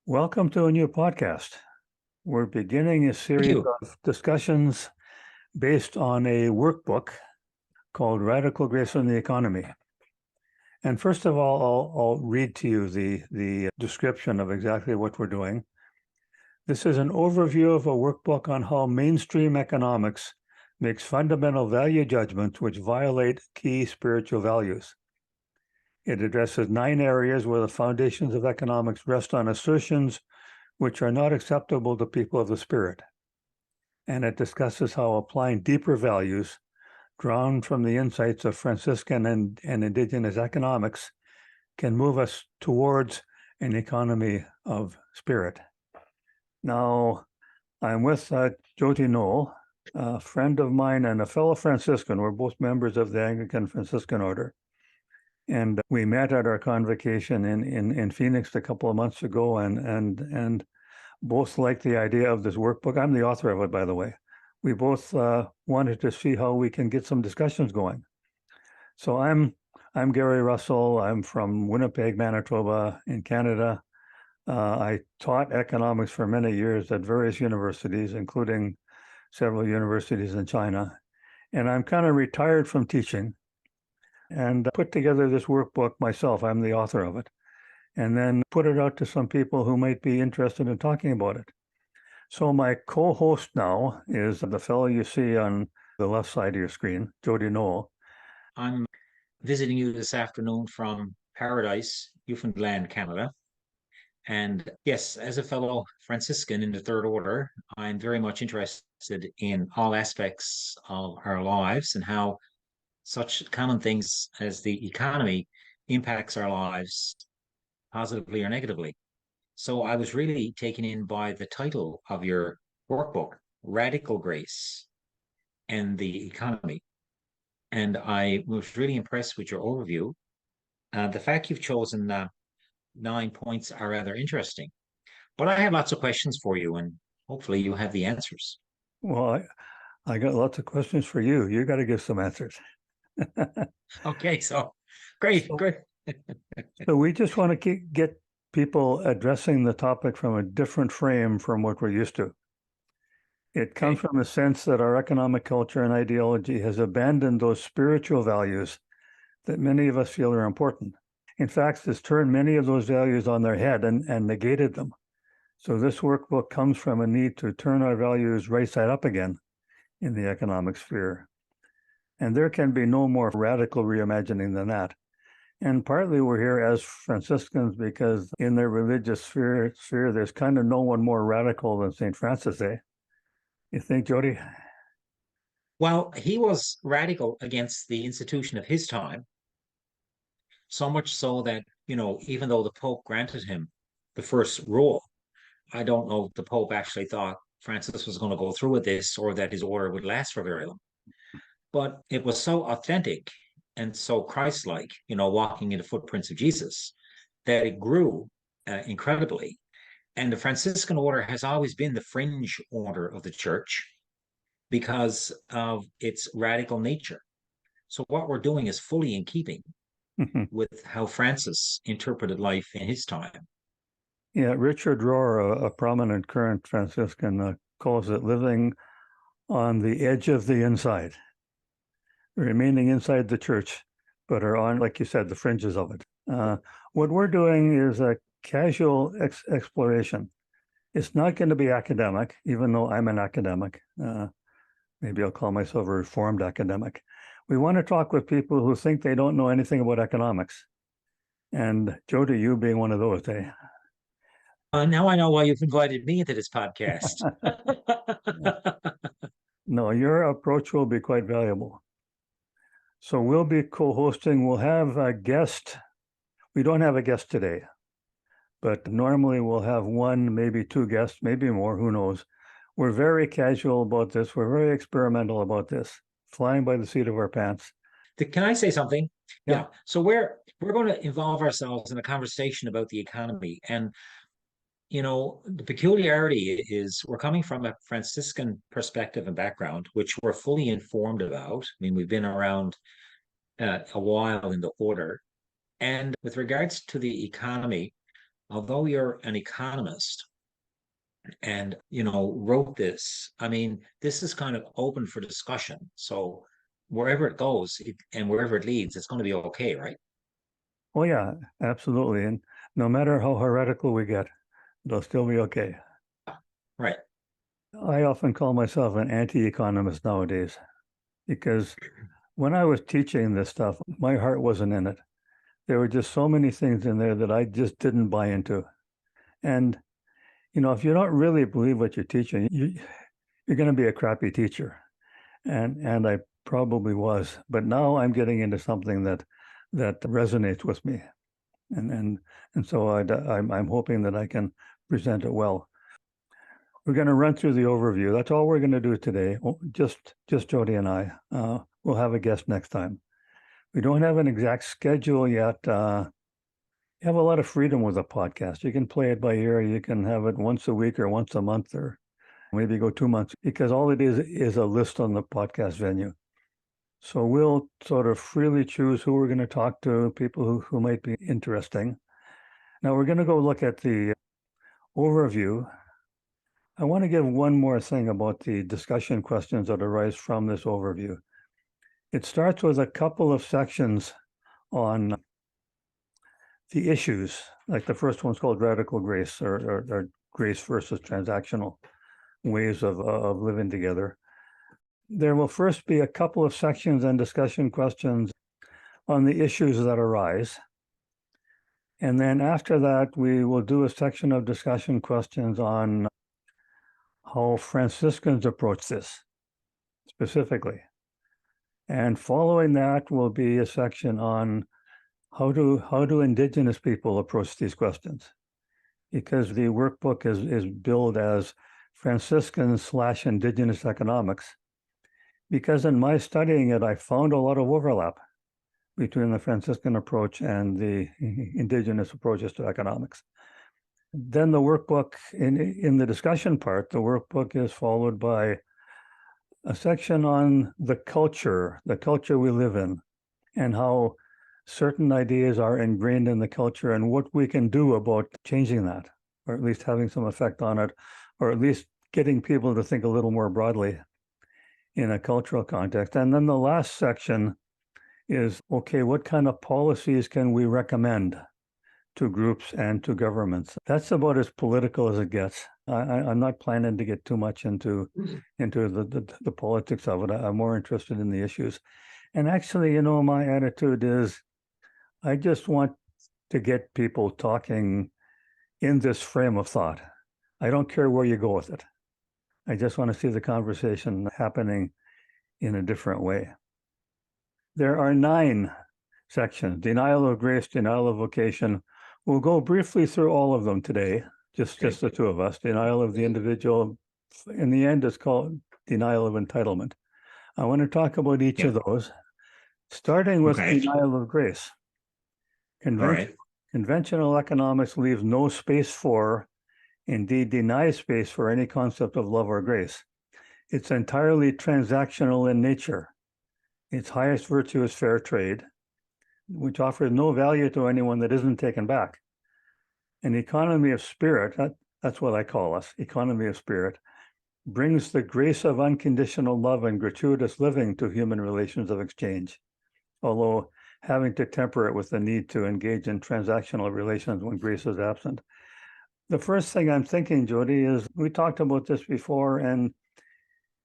Welcome to a new podcast. We're beginning a Thank series you. of discussions based on a workbook called Radical Grace in the Economy. And first of all, I'll read to you the description of exactly what we're doing. This is an overview of a workbook on how mainstream economics makes fundamental value judgments which violate key spiritual values. It addresses 9 areas where the foundations of economics rest on assertions which are not acceptable to people of the spirit. And it discusses how applying deeper values drawn from the insights of Franciscan and indigenous economics can move us towards an economy of spirit. Now, I'm with Jotie Noel, a friend of mine and a fellow Franciscan. We're both members of the Anglican Franciscan Order. And we met at our convocation in Phoenix a couple of months ago and both like the idea of this workbook. I'm the author of it, by the way. We both wanted to see how we can get some discussions going. So I'm Gary Russell. I'm from Winnipeg, Manitoba, in Canada. I taught economics for many years at various universities, including several universities in China. And I'm kind of retired from teaching and put together this workbook myself. I'm the author of it. And then put it out to some people who might be interested in talking about it. So my co-host now is the fellow you see on the left side of your screen, Jotie Noel. I'm visiting you this afternoon from Paradise, Newfoundland, Canada. And yes, as a fellow Franciscan in the Third Order, I'm very much interested in all aspects of our lives and how such common things as the economy impacts our lives positively or negatively. So I was really taken in by the title of your workbook, Radical Grace and the Economy. And I was really impressed with your overview. The fact you've chosen 9 points are rather interesting. But I have lots of questions for you, and hopefully you have the answers. Well, I got lots of questions for you. You got to give some answers. Okay, so great, So, great. so we just want to get people addressing the topic from a different frame from what we're used to. It comes Okay. from the sense that our economic culture and ideology has abandoned those spiritual values that many of us feel are important. In fact, it's turned many of those values on their head and negated them. So this workbook comes from a need to turn our values right side up again in the economic sphere. And there can be no more radical reimagining than that. And partly we're here as Franciscans because in their religious sphere there's kind of no one more radical than St. Francis, eh? You think, Jotie? Well, he was radical against the institution of his time, so much so that, even though the Pope granted him the first rule, I don't know if the Pope actually thought Francis was going to go through with this or that his order would last for very long. But it was so authentic and so Christ-like, walking in the footprints of Jesus, that it grew incredibly. And the Franciscan order has always been the fringe order of the church because of its radical nature. So what we're doing is fully in keeping with how Francis interpreted life in his time. Yeah, Richard Rohr, a prominent current Franciscan, calls it living on the edge of the inside, remaining inside the church, but are on, like you said, the fringes of it. What we're doing is a casual exploration. It's not going to be academic, even though I'm an academic. Maybe I'll call myself a reformed academic. We want to talk with people who think they don't know anything about economics. And Jotie, you being one of those, eh? Now I know why you've invited me into this podcast. No, your approach will be quite valuable. So we'll be co-hosting. We'll have a guest. We don't have a guest today, but normally we'll have one, maybe 2 guests, maybe more, who knows. We're very casual about this. We're very experimental about this, flying by the seat of our pants. Can I say something? Yeah. Yeah. So we're going to involve ourselves in a conversation about the economy. And the peculiarity is we're coming from a Franciscan perspective and background, which we're fully informed about. I mean, we've been around a while in the order. And with regards to the economy, although you're an economist and wrote this, I mean, this is kind of open for discussion. So wherever it goes and wherever it leads, it's going to be okay, right? Oh yeah, absolutely. And no matter how heretical we get, it'll still be okay. Right. I often call myself an anti-economist nowadays because when I was teaching this stuff, my heart wasn't in it. There were just so many things in there that I just didn't buy into. And, if you don't really believe what you're teaching, you're going to be a crappy teacher. And I probably was. But now I'm getting into something that resonates with me. And so I'm hoping that I can present it well. We're going to run through the overview. That's all we're going to do today. Just Jody and I. We'll have a guest next time. We don't have an exact schedule yet. You have a lot of freedom with a podcast. You can play it by ear. You can have it once a week or once a month or maybe go 2 months because all it is a list on the podcast venue. So we'll sort of freely choose who we're going to talk to, people who might be interesting. Now we're going to go look at the overview. I want to give one more thing about the discussion questions that arise from this overview. It starts with a couple of sections on the issues, like the first one's called radical grace or grace versus transactional ways of living together. There will first be a couple of sections and discussion questions on the issues that arise. And then after that, we will do a section of discussion questions on how Franciscans approach this specifically. And following that will be a section on how do Indigenous people approach these questions? Because the workbook is billed as Franciscan/Indigenous economics. Because in my studying it, I found a lot of overlap between the Franciscan approach and the Indigenous approaches to economics. Then the workbook, in the discussion part, the workbook is followed by a section on the culture we live in, and how certain ideas are ingrained in the culture and what we can do about changing that, or at least having some effect on it, or at least getting people to think a little more broadly in a cultural context. And then the last section is, okay, what kind of policies can we recommend to groups and to governments? That's about as political as it gets. I'm not planning to get too much into the politics of it. I'm more interested in the issues. And actually, my attitude is I just want to get people talking in this frame of thought. I don't care where you go with it. I just want to see the conversation happening in a different way. There are 9 sections: denial of grace, denial of vocation. We'll go briefly through all of them today, just the two of us. Denial of the individual. In the end, it's called denial of entitlement. I want to talk about each of those, starting with denial of grace. Conventional economics leaves no space for, indeed denies space for, any concept of love or grace. It's entirely transactional in nature. Its highest virtue is fair trade, which offers no value to anyone that isn't taken back. An economy of spirit, that's what I call us, economy of spirit, brings the grace of unconditional love and gratuitous living to human relations of exchange, although having to temper it with the need to engage in transactional relations when grace is absent. The first thing I'm thinking, Jody, is we talked about this before, and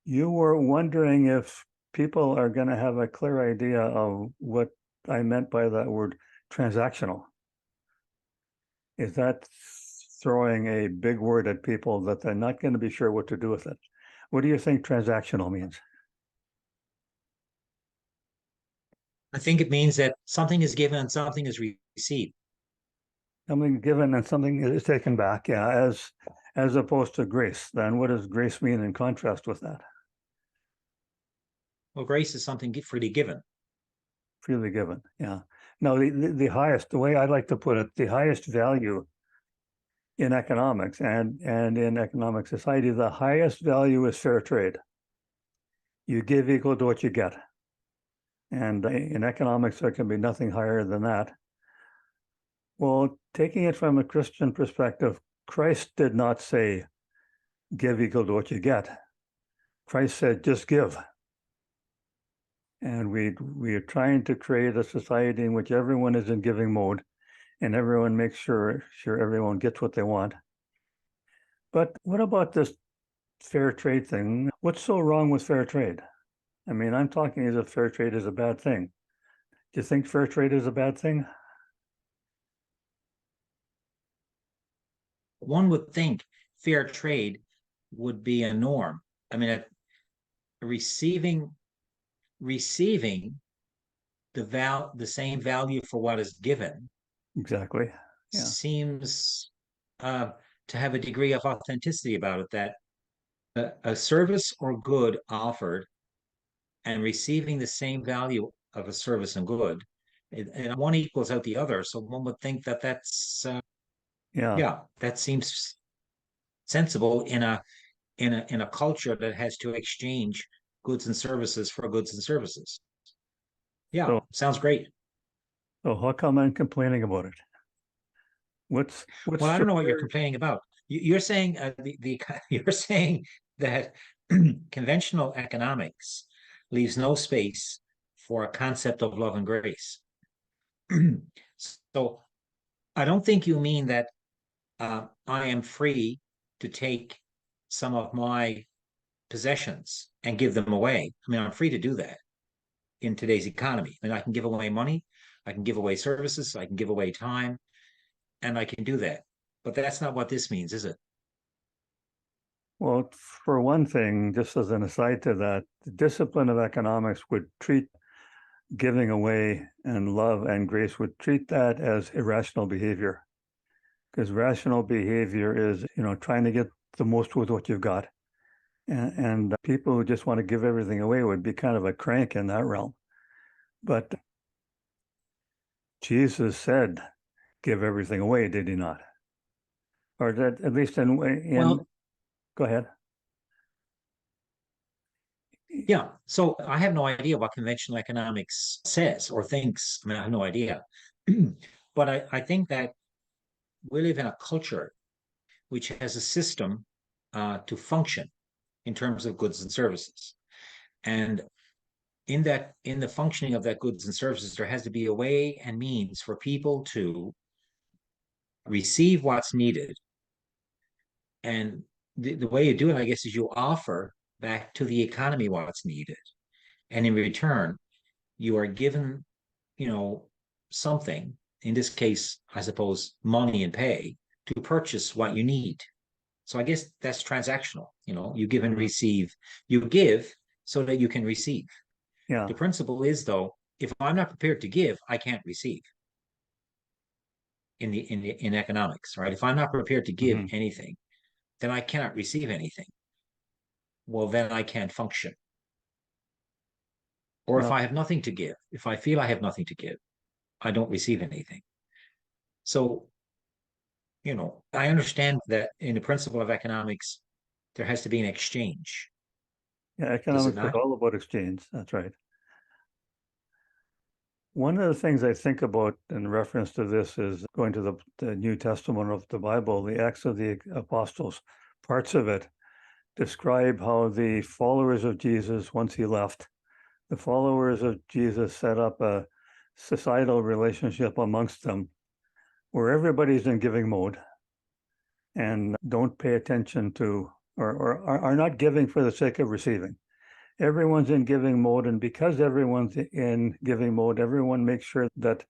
you were wondering if people are going to have a clear idea of what I meant by that word transactional. Is that throwing a big word at people that they're not going to be sure what to do with it? What do you think transactional means? I think it means that something is given and something is received. Something given and something is taken back, yeah, as opposed to grace. Then what does grace mean in contrast with that? Well, grace is something freely given. Freely given, yeah. Now, the highest, the way I like to put it, the highest value in economics and in economic society, the highest value is fair trade. You give equal to what you get. And in economics, there can be nothing higher than that. Well, taking it from a Christian perspective, Christ did not say, give equal to what you get. Christ said, just give. And we are trying to create a society in which everyone is in giving mode and everyone makes sure everyone gets what they want. But what about this fair trade thing? What's so wrong with fair trade? I mean, I'm talking as if fair trade is a bad thing. Do you think fair trade is a bad thing? One would think fair trade would be a norm. I mean, receiving receiving the same value for what is given Exactly. Yeah, seems to have a degree of authenticity about it, that a service or good offered and receiving the same value of a service and good, and one equals out the other. So one would think that yeah. yeah, that seems sensible in a culture that has to exchange goods and services for goods and services. Yeah, So, sounds great. so how come I'm complaining about it? What's Well, I so don't know what you're fair? complaining about. You're saying you're saying that conventional economics leaves no space for a concept of love and grace. So I don't think you mean that I am free to take some of my possessions and give them away. I mean, I'm free to do that in today's economy. I mean, I can give away money, I can give away services, I can give away time, and I can do that. But that's not what this means, is it? Well, for one thing, just as an aside to that, the discipline of economics would treat giving away and love and grace would treat that as irrational behavior. Because rational behavior is, trying to get the most with what you've got. And people who just want to give everything away would be kind of a crank in that realm. But Jesus said, give everything away, did he not? Or that at least in Well, go ahead. yeah. So I have no idea what conventional economics says or thinks. I mean, I have no idea. But I think that we live in a culture which has a system to function in terms of goods and services. And in the functioning of that goods and services, there has to be a way and means for people to receive what's needed. And the way you do it, I guess, is you offer back to the economy what's needed. And in return, you are given, you know, something, in this case, I suppose, money and pay to purchase what you need. So I guess that's transactional. You give and Mhm. receive. You give so that you can receive. Yeah, The principle is, though, if I'm not prepared to give, I can't receive in economics, right? If I'm not prepared to give hmm, anything, then I cannot receive anything. Well, then I can't function. Or if well, I have nothing to give, if I feel I have nothing to give, I don't receive anything. So, I understand that in the principle of economics, there has to be an exchange. yeah. Does it Economics is not? all about exchange. That's right. One of the things I think about in reference to this is going to the New Testament of the Bible, the Acts of the Apostles. Parts of it describe how the followers of Jesus, once he left, the followers of Jesus set up a societal relationship amongst them where everybody's in giving mode and don't pay attention to or are not giving for the sake of receiving. Everyone's in giving mode, and because everyone's in giving mode, everyone makes sure that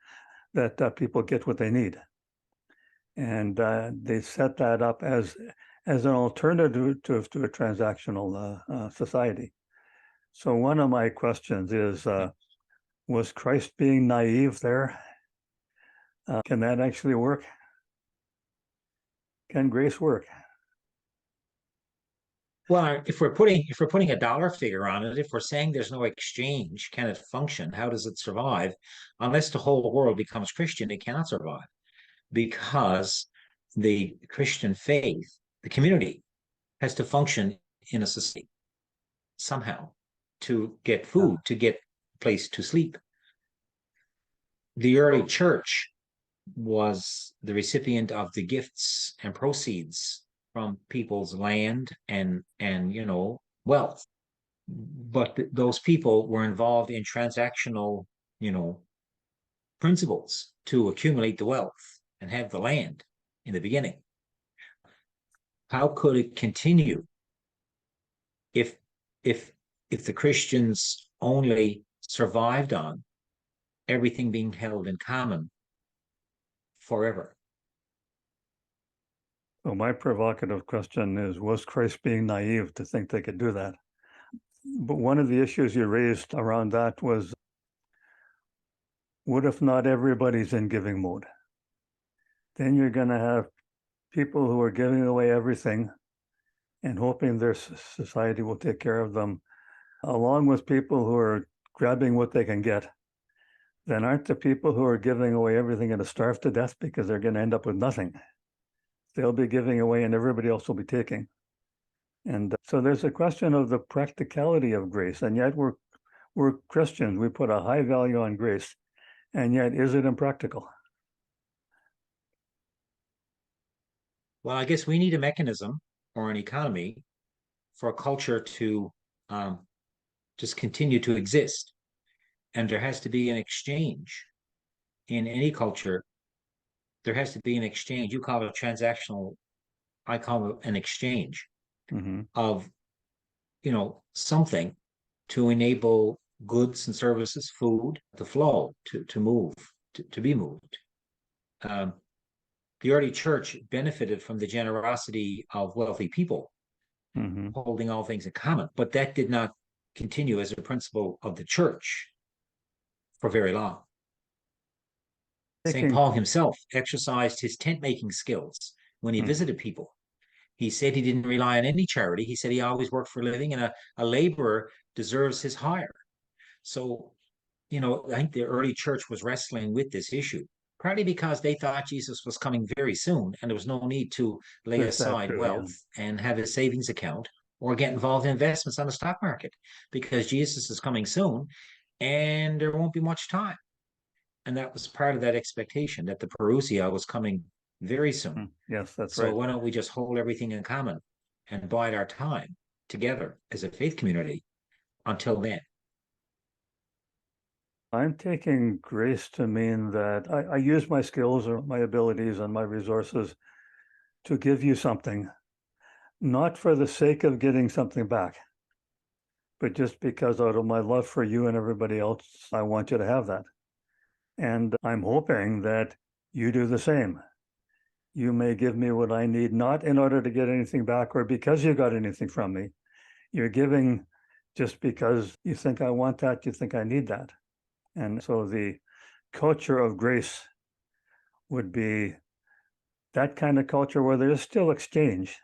people get what they need, and they set that up as an alternative to a transactional society. So one of my questions is, was Christ being naive there? Can that actually work? Can grace work? Well, if we're putting a dollar figure on it, if we're saying there's no exchange, can it function? How does it survive? Unless the whole world becomes Christian, it cannot survive because the Christian faith, the community, has to function in a society somehow to get Yeah. food, to get a place to sleep. The early So church was the recipient of the gifts and proceeds from people's land and wealth. But those people were involved in transactional, you know, principles to accumulate the wealth and have the land in the beginning. How could it continue if if if the Christians only survived on everything being held in common forever? So my provocative question is, was Christ being naive to think they could do that? But one of the issues you raised around that was, what if not everybody's in giving mode? Then you're going to have people who are giving away everything and hoping their society will take care of them, along with people who are grabbing what they can get. Then aren't the people who are giving away everything going to starve to death because they're going to end up with nothing? They'll be giving away and everybody else will be taking. And so there's a question of the practicality of grace. And yet we're Christians. We put a high value on grace. And yet, is it impractical? Well, I guess we need a mechanism or an economy for a culture to just continue to exist. And there has to be an exchange in any culture. There has to be an exchange. You call it transactional. I call it an exchange of, something to enable goods and services, food to flow, to move, to be moved. The early church benefited from the generosity of wealthy people holding all things in common, but that did not continue as a principle of the church for very long. St. Paul himself exercised his tent-making skills when he visited people. He said he didn't rely on any charity. He said he always worked for a living, and a laborer deserves his hire. So, I think the early church was wrestling with this issue, partly because they thought Jesus was coming very soon, and there was no need to lay aside wealth and have a savings account or get involved in investments on the stock market, because Jesus is coming soon, and there won't be much time. And that was part of that expectation, that the parousia was coming very soon. Yes, that's right. So why don't we just hold everything in common and bide our time together as a faith community until then? I'm taking grace to mean that I use my skills or my abilities and my resources to give you something, not for the sake of getting something back, but just because out of my love for you and everybody else, I want you to have that. And I'm hoping that you do the same. You may give me what I need, not in order to get anything back or because you got anything from me. You're giving just because you think I want that, you think I need that. And so the culture of grace would be that kind of culture where there is still exchange,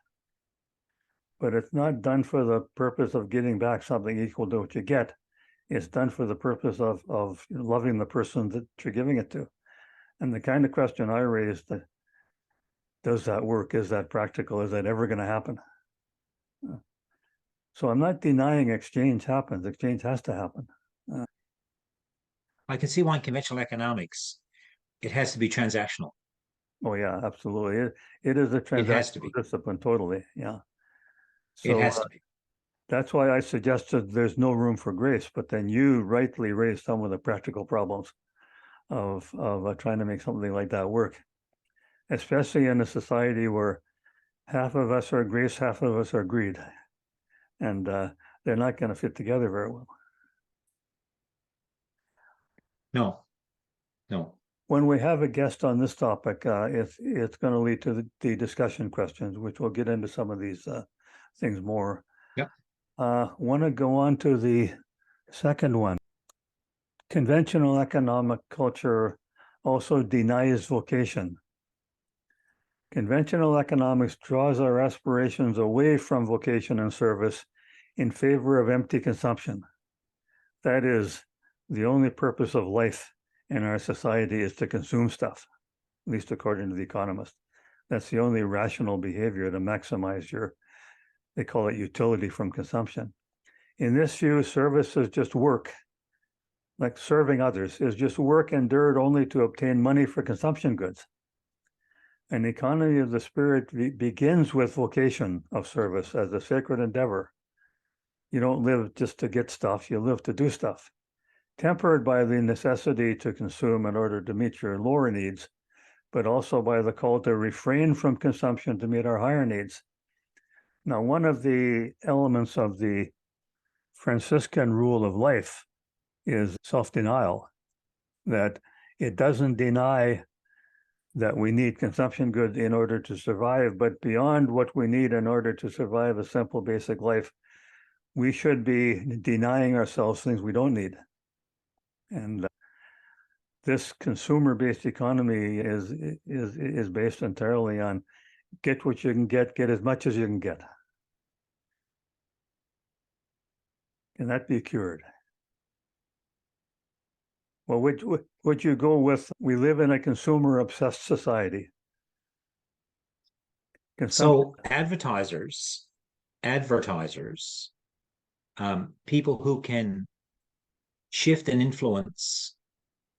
but it's not done for the purpose of getting back something equal to what you get. It's done for the purpose of loving the person that you're giving it to. And the kind of question I raised, does that work? Is that practical? Is that ever going to happen? So I'm not denying exchange happens. Exchange has to happen. I can see why in conventional economics, it has to be transactional. Oh yeah, absolutely. It is a transactional discipline, totally. Yeah. So it has to be. That's why I suggested there's no room for grace, but then you rightly raised some of the practical problems of trying to make something like that work, especially in a society where half of us are grace, half of us are greed, and they're not going to fit together very well. No. When we have a guest on this topic, it's going to lead to the discussion questions, which we'll get into some of these things more. Yep. Want to go on to the second one. Conventional economic culture also denies vocation. Conventional economics draws our aspirations away from vocation and service in favor of empty consumption. That is, the only purpose of life in our society is to consume stuff, at least according to The Economist. That's the only rational behavior to maximize they call it utility from consumption. In this view, service is just work, like serving others, is just work endured only to obtain money for consumption goods. An economy of the spirit begins with vocation of service as a sacred endeavor. You don't live just to get stuff, you live to do stuff, tempered by the necessity to consume in order to meet your lower needs, but also by the call to refrain from consumption to meet our higher needs. Now, one of the elements of the Franciscan rule of life is self-denial, that it doesn't deny that we need consumption goods in order to survive, but beyond what we need in order to survive a simple, basic life, we should be denying ourselves things we don't need. And this consumer-based economy is based entirely on get what you can get as much as you can get. Can that be cured? Well, would you go with, we live in a consumer-obsessed society? So advertisers, people who can shift and influence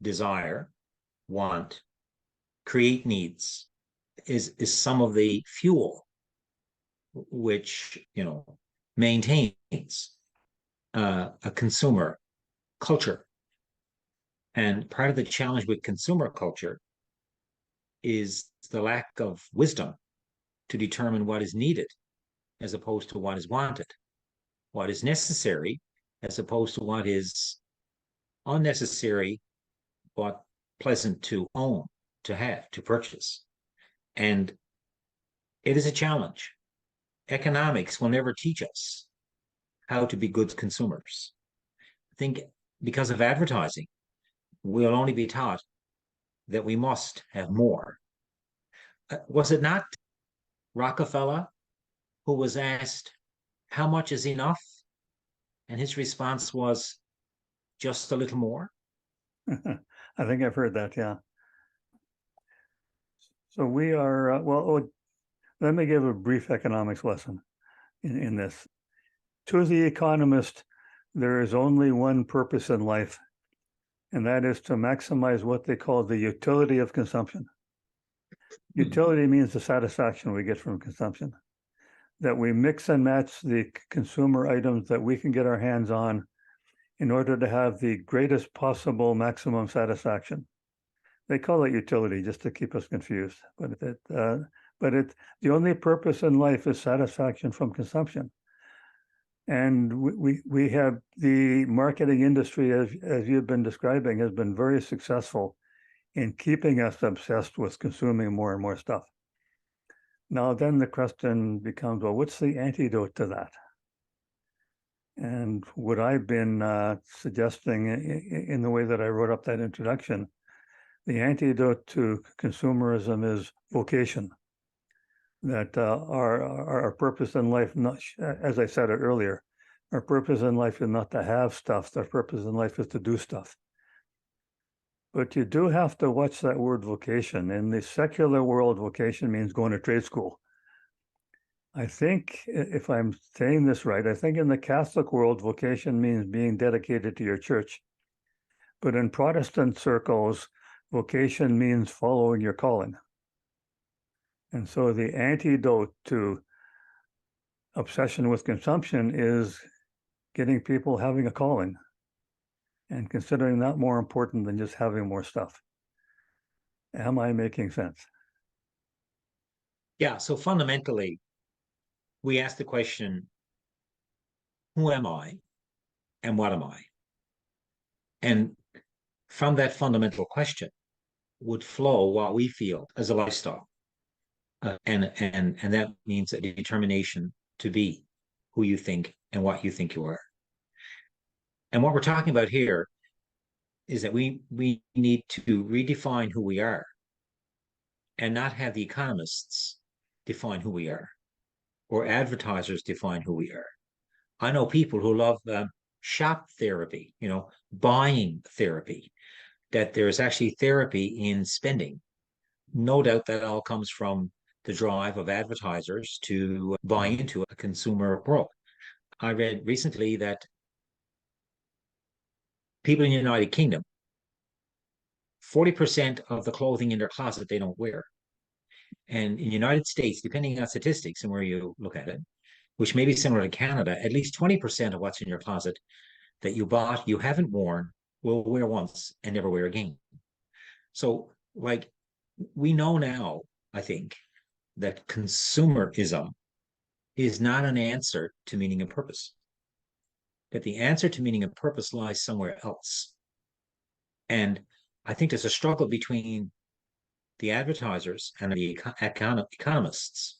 desire, want, create needs, is some of the fuel which maintains a consumer culture. And part of the challenge with consumer culture is the lack of wisdom to determine what is needed as opposed to what is wanted, what is necessary as opposed to what is unnecessary but pleasant to own, to have, to purchase. And it is a challenge. Economics will never teach us how to be good consumers. I think because of advertising, we'll only be taught that we must have more. Was it not Rockefeller who was asked, how much is enough? And his response was, just a little more. I think I've heard that, yeah. So we are, let me give a brief economics lesson in this. To the economist, there is only one purpose in life, and that is to maximize what they call the utility of consumption. Utility means the satisfaction we get from consumption, that we mix and match the consumer items that we can get our hands on in order to have the greatest possible maximum satisfaction. They call it utility just to keep us confused, but the only purpose in life is satisfaction from consumption. And we have the marketing industry, as you've been describing, has been very successful in keeping us obsessed with consuming more and more stuff. Now, then the question becomes, well, what's the antidote to that? And what I've been suggesting in the way that I wrote up that introduction, the antidote to consumerism is vocation. That our purpose in life, not, as I said it earlier, our purpose in life is not to have stuff. Our purpose in life is to do stuff. But you do have to watch that word vocation. In the secular world, vocation means going to trade school. I think, if I'm saying this right, I think in the Catholic world, vocation means being dedicated to your church. But in Protestant circles, vocation means following your calling. And so the antidote to obsession with consumption is getting people having a calling and considering that more important than just having more stuff. Am I making sense? Yeah, so fundamentally, we ask the question, who am I and what am I? And from that fundamental question would flow what we feel as a lifestyle. And that means a determination to be who you think and what you think you are. And what we're talking about here is that we need to redefine who we are and not have the economists define who we are or advertisers define who we are. I know people who love shop therapy, buying therapy, that there's actually therapy in spending. No doubt that all comes from the drive of advertisers to buy into a consumer world. I read recently that people in the United Kingdom, 40% of the clothing in their closet they don't wear. And in the United States, depending on statistics and where you look at it, which may be similar to Canada, at least 20% of what's in your closet that you bought, you haven't worn, will wear once and never wear again. So, like, we know now, I think, that consumerism is not an answer to meaning and purpose, that the answer to meaning and purpose lies somewhere else. And I think there's a struggle between the advertisers and the economists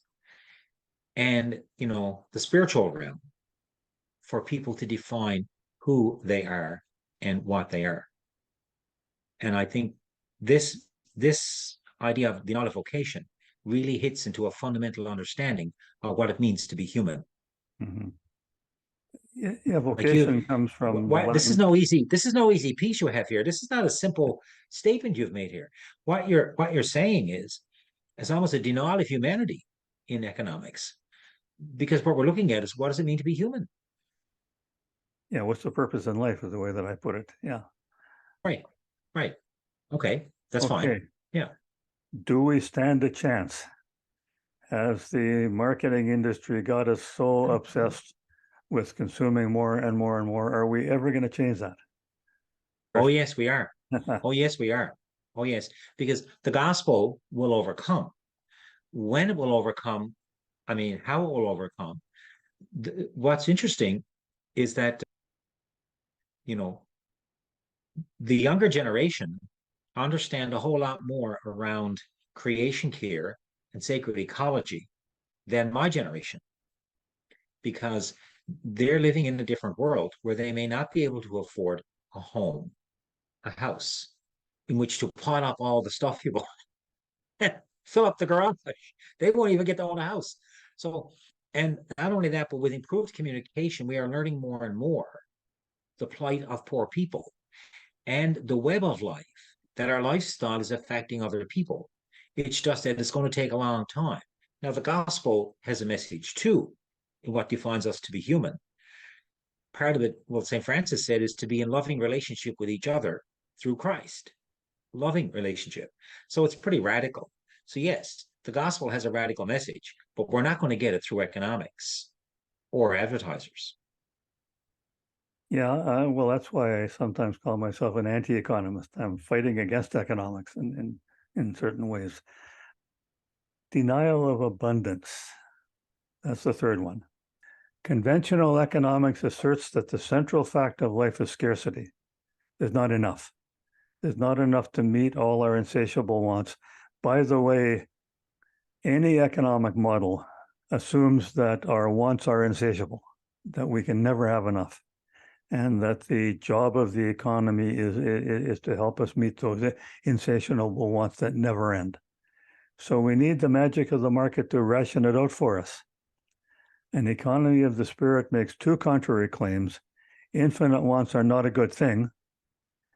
and, the spiritual realm for people to define who they are and what they are. And I think this idea of the nullification really hits into a fundamental understanding of what it means to be human. Mhm. Yeah, Like you, vocation comes from the this is Latin. no easy piece you have here. This is not a simple statement you've made here. What you're saying is almost a denial of humanity in economics, because what we're looking at is what does it mean to be human? Yeah, what's the purpose in life is the way that I put it. Yeah. Right, right. Okay, that's fine. Okay. Yeah. Do we stand a chance? Has the marketing industry got us so obsessed with consuming more and more and more? Are we ever going to change that? Oh, yes, we are. Oh, yes, we are. Oh, yes, because the gospel will overcome. When it will overcome, I mean, how it will overcome. What's interesting is that, you know, the younger generation understand a whole lot more around creation care and sacred ecology than my generation, because they're living in a different world where they may not be able to afford a home, a house in which to pot up all the stuff you bought, fill up the garage. They won't even get to own a house. So, and not only that, but with improved communication, we are learning more and more the plight of poor people and the web of life, that our lifestyle is affecting other people. It's just that it's going to take a long time. Now, the gospel has a message too in what defines us to be human. Part of it, what St. Francis said, is to be in loving relationship with each other through Christ. Loving relationship. So it's pretty radical. So, yes, the gospel has a radical message, but we're not going to get it through economics or advertisers. Yeah, well, that's why I sometimes call myself an anti-economist. I'm fighting against economics in certain ways. Denial of abundance. That's the third one. Conventional economics asserts that the central fact of life is scarcity. There's not enough. There's not enough to meet all our insatiable wants. By the way, any economic model assumes that our wants are insatiable, that we can never have enough, and that the job of the economy is to help us meet those insatiable wants that never end. So we need the magic of the market to ration it out for us. An economy of the spirit makes two contrary claims. Infinite wants are not a good thing,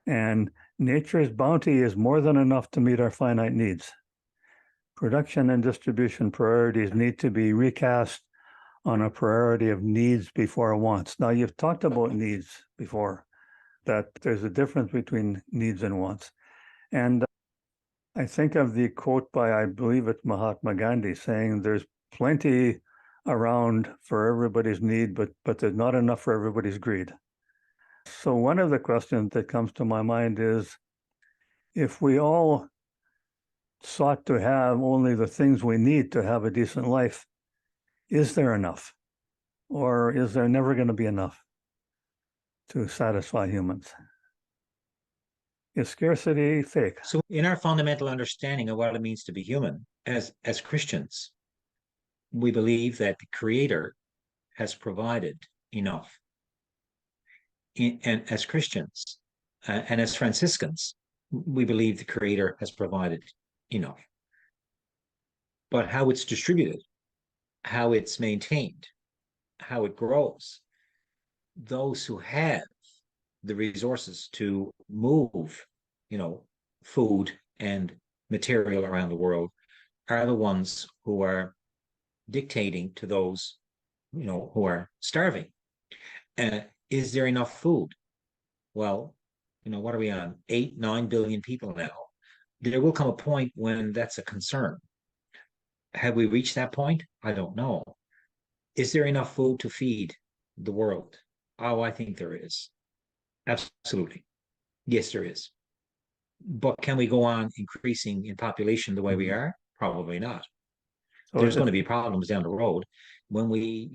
and nature's bounty is more than enough to meet our finite needs. Production and distribution priorities need to be recast on a priority of needs before wants. Now, you've talked about needs before, that there's a difference between needs and wants. And I think of the quote by, I believe it's Mahatma Gandhi, saying there's plenty around for everybody's need, but there's not enough for everybody's greed. So one of the questions that comes to my mind is, if we all sought to have only the things we need to have a decent life, is there enough? Or is there never going to be enough to satisfy humans? Is scarcity fake? So, in our fundamental understanding of what it means to be human, as Christians, we believe that the Creator has provided enough. And as Christians and as Franciscans, we believe the Creator has provided enough. But how it's distributed, how it's maintained, how it grows, those who have the resources to move, food and material around the world are the ones who are dictating to those, who are starving. Is there enough food? Well, What are we on? 8, 9 billion people now. There will come a point when that's a concern. Have we reached that point? I don't know. Is there enough food to feed the world? Oh, I think there is. Absolutely. Yes, there is. But can we go on increasing in population the way we Mhm. are? Probably not. So There's going it's to be problems down the road when we,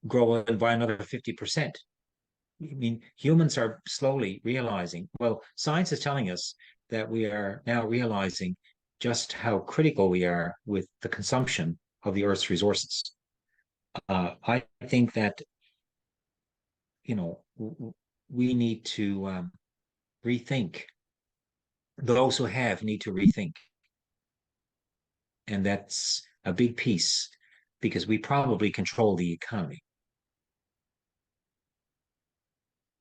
grow it by another 50%. I mean, humans are slowly realizing, well, science is telling us that we are now realizing just how critical we are with the consumption of the Earth's resources. I think that, you know, we need to rethink. Those who have need to rethink. And that's a big piece because we probably control the economy.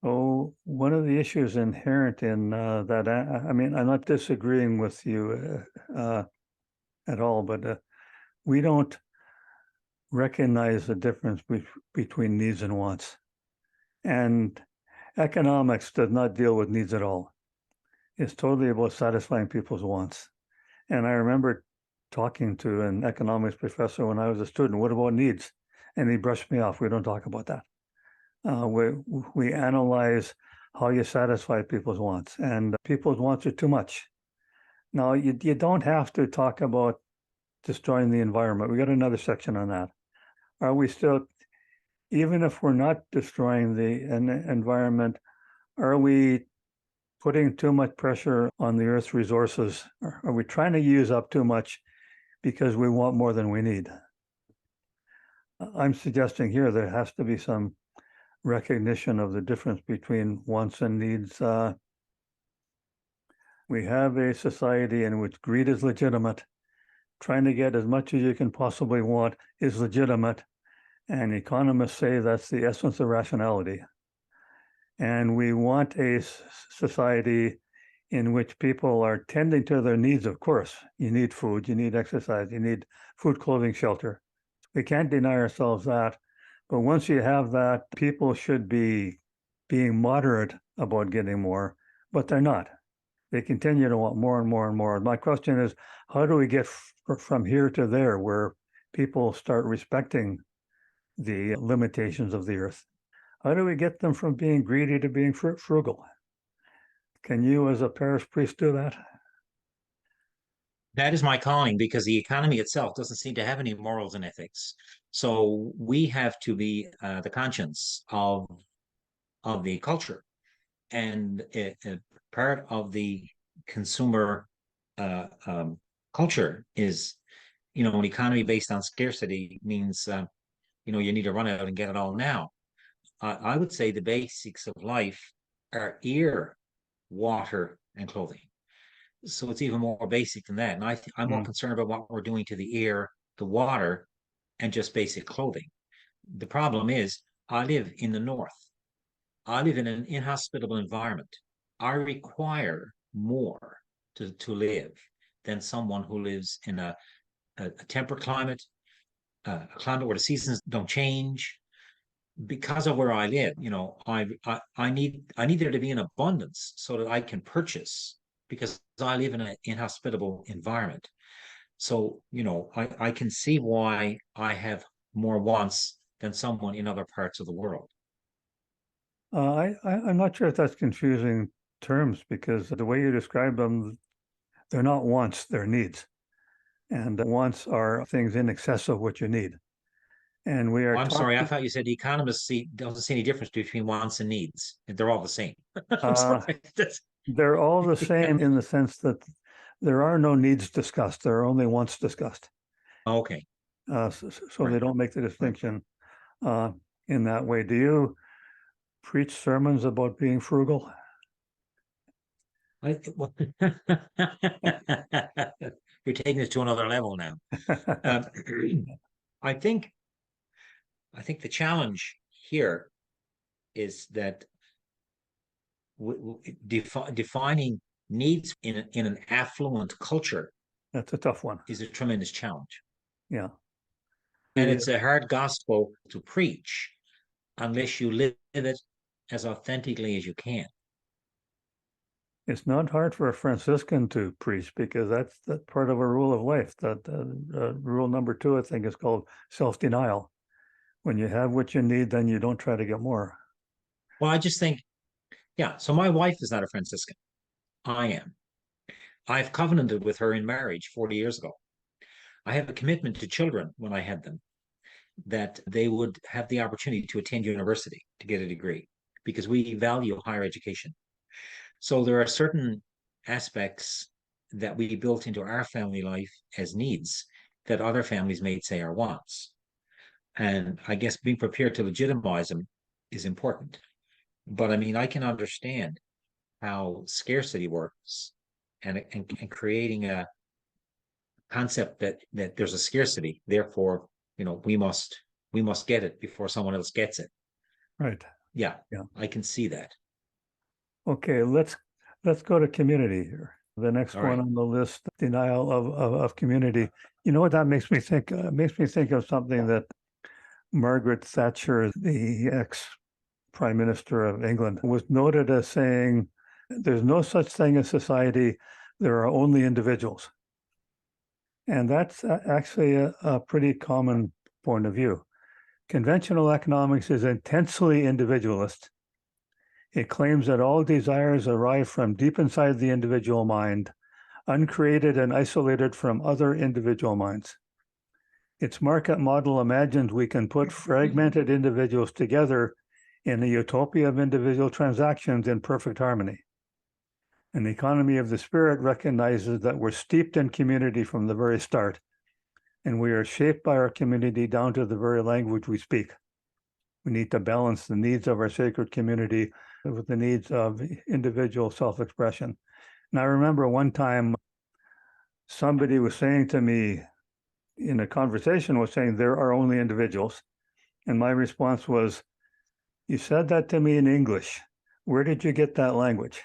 Oh, one of the issues inherent in that, I mean, I'm not disagreeing with you at all, but we don't recognize the difference between needs and wants. And economics does not deal with needs at all. It's totally about satisfying people's wants. And I remember talking to an economics professor when I was a student, what about needs? And he brushed me off. We don't talk about that. We analyze how you satisfy people's wants, and people's wants are too much. Now, you don't have to talk about destroying the environment. We got another section on that. Are we still, even if we're not destroying the environment, are we putting too much pressure on the Earth's resources? Are we trying to use up too much because we want more than we need? I'm suggesting here there has to be some recognition of the difference between wants and needs. We have a society in which greed is legitimate. Trying to get as much as you can possibly want is legitimate. And economists say that's the essence of rationality. And we want a society in which people are tending to their needs, of course. You need food, you need exercise, you need food, clothing, shelter. We can't deny ourselves that. But once you have that, people should be being moderate about getting more, but they're not. They continue to want more and more and more. My question is, how do we get from here to there where people start respecting the limitations of the earth? How do we get them from being greedy to being frugal? Can you, as a parish priest, do that? That is my calling because the economy itself doesn't seem to have any morals and ethics. So we have to be the conscience of the culture, and part of the consumer culture is, an economy based on scarcity means, you need to run out and get it all now. I would say the basics of life are air, water, and clothing. So it's even more basic than that. And I'm more Mm. concerned about what we're doing to the air, the water, and just basic clothing. The problem is, I live in the north. I live in an inhospitable environment. I require more to live than someone who lives in a temperate climate, a climate where the seasons don't change. Because of where I live, I need there to be an abundance so that I can purchase because I live in an inhospitable environment. So, I can see why I have more wants than someone in other parts of the world. I'm not sure if that's confusing terms because the way you describe them, they're not wants, they're needs. And wants are things in excess of what you need. And we are I'm sorry, I talking, thought you said the economists doesn't see any difference between wants and needs. They're all the same. I'm uh, sorry. they're all the Yeah. same in the sense that there are no needs discussed, there are only wants discussed. Okay. So they Right. don't make the Right. distinction uh, in that way. Do you preach sermons about being frugal? Well, you're taking this to another level now. Um, I think I think the challenge here is that defining needs in an affluent culture That's a tough one. is a tremendous challenge, Yeah. and The, it's a hard gospel to preach unless you live it as authentically as you can. It's not hard for a Franciscan to preach because that's part of a rule of life. That rule number 2, I think, is called self-denial. When you have what you need, then you don't try to get more. Well, I just think, yeah. So my wife is not a Franciscan. I am. I've covenanted with her in marriage 40 years ago. I have a commitment to children when I had them that they would have the opportunity to attend university to get a degree because we value higher education. So there are certain aspects that we built into our family life as needs that other families may say are wants. And I guess being prepared to legitimize them is important. But I mean, I can understand how scarcity works and creating a concept that there's a scarcity, therefore, we must get it before someone else gets it. Right. Yeah, Yeah. I can see that. Okay, let's go to community here. The next All one right. on the list, denial of community. You know what that makes me think? Makes me think of something that Margaret Thatcher, the ex-prime minister of England, was noted as saying, "There's no such thing as society. There are only individuals." And that's actually a pretty common point of view. Conventional economics is intensely individualist. It claims that all desires arrive from deep inside the individual mind, uncreated and isolated from other individual minds. Its market model imagines we can put fragmented individuals together in a utopia of individual transactions in perfect harmony. An economy of the spirit recognizes that we're steeped in community from the very start, and we are shaped by our community down to the very language we speak. We need to balance the needs of our sacred community with the needs of individual self-expression. And I remember one time somebody was saying to me in a conversation, was saying there are only individuals. And my response was, "You said that to me in English. Where did you get that language?"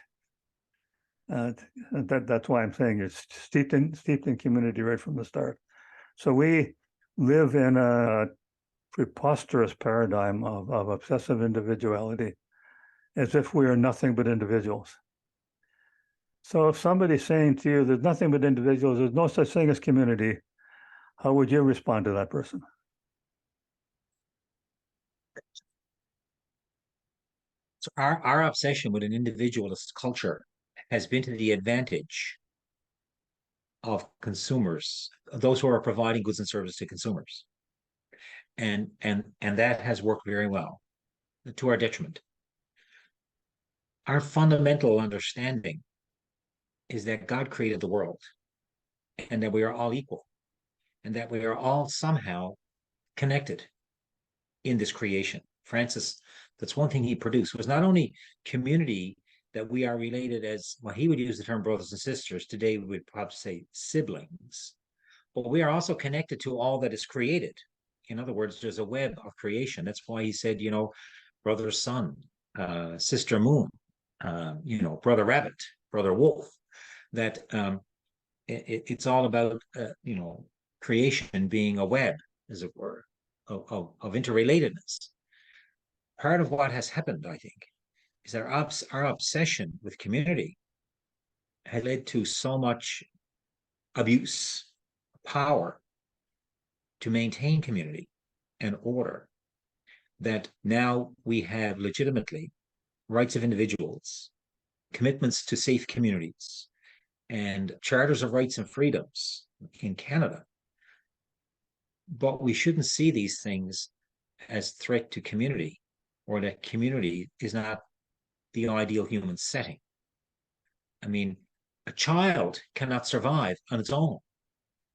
That's why I'm saying it's steeped in community right from the start. So we live in a preposterous paradigm of obsessive individuality, as if we are nothing but individuals. So if somebody's saying to you, "There's nothing but individuals, there's no such thing as community," how would you respond to that person? So our obsession with an individualist culture has been to the advantage of consumers, those who are providing goods and services to consumers. And that has worked very well to our detriment. Our fundamental understanding is that God created the world and that we are all equal and that we are all somehow connected in this creation. Francis, that's one thing he produced, was not only community, that we are related as, well, he would use the term brothers and sisters. Today we would probably say siblings, but we are also connected to all that is created. In other words, there's a web of creation. That's why he said, brother sun, sister moon, brother rabbit, brother wolf, that it's all about, creation being a web, as it were, of interrelatedness. Part of what has happened, I think, is our obsession with community has led to so much abuse, power to maintain community and order that now we have legitimately rights of individuals, commitments to safe communities, and charters of rights and freedoms in Canada. But we shouldn't see these things as threat to community, or that community is not the ideal human setting. I mean, a child cannot survive on its own.